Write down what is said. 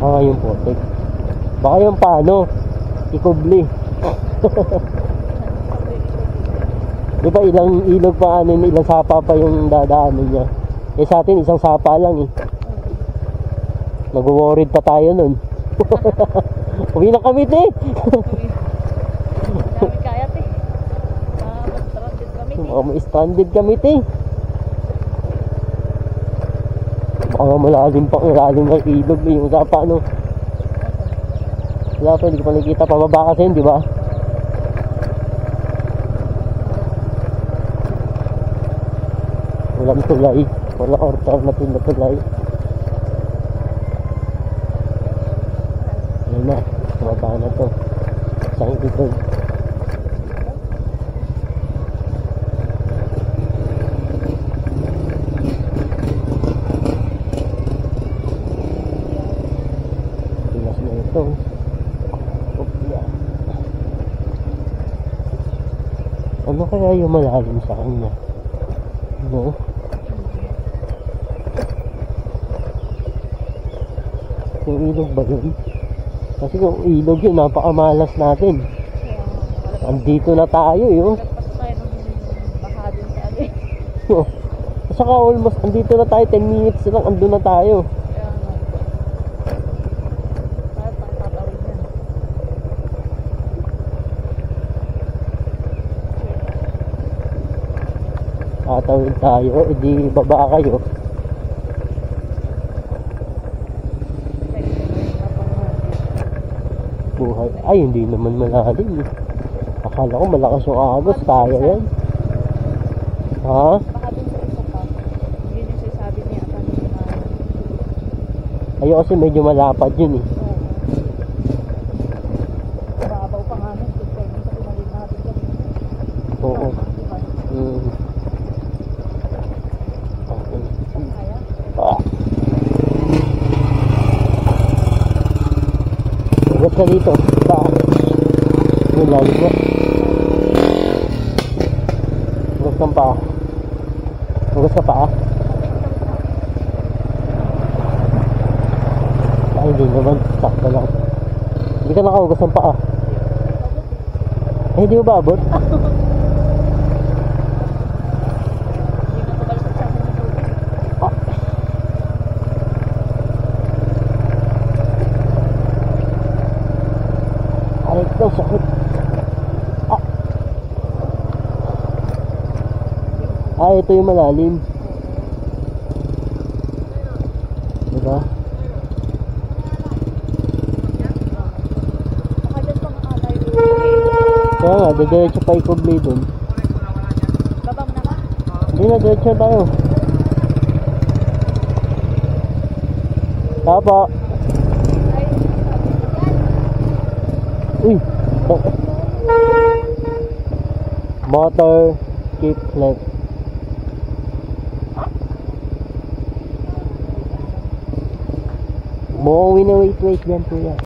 Ah, yung putik. Baka yung paano? Ikubli. Di ba ilang ilog pa ano, ilang sapa pa yung dadaanan niya. Eh sa atin isang sapa lang eh. Nag-worried pa tayo nun. Uwi na kami te. Dami kaya te. Stranded kami te. May stranded kami te. Baka malalim pa, ilalim ng ilog eh. Yung sapa ano. Wala pa, hindi ko pa nakikita pababa kasi di ba? Walang tulay. Walang alternative na tulay. Ayun na, tumaba na to. Isang ilog. Pilas na ito. Ano kaya yung malalim sa kanya? No? Yung ilog ba yun? Kasi kung ilog yun, napakamalas natin. Andito na tayo yun. Nagpas tayo ng baha dun sa ali. Saka almost, andito na tayo, 10 minutes lang, andun na tayo. Kaya nga. Parang tatawid yan. Tatawid tayo, edi baba kayo. Buhay. Ay, hindi naman malalim. Akala ko malakas yung agos, kaya yan. Ha? Baka dun sa isa pa. Hindi yung sasabi niya at ano yung Ayun kasi medyo malapad yun eh. Babaw pa nga nun. Kung pwede sa tumalin natin kami. Oo. Diba? Okay. Kaya? Ah. Huwag ka dito. Pa. Yung lalim mo. Huwag kang pa. Huwag ka pa. Ay, hindi naman. Sakto lang. Hindi ka nakahugas ng paa. Eh, hindi mo ba abot? Hindi na tumalsik sa akin yung tubig. Ay, ito, sakit. Ito yung malalim. Diba? Baka dyan pa nga tayo. Kaya nga, diretso pa ikubli dun. Baba mo na ba? Hindi na, diretso tayo. Tapa. Uy. Motor. Keep left. Mo, wait dyan kuya.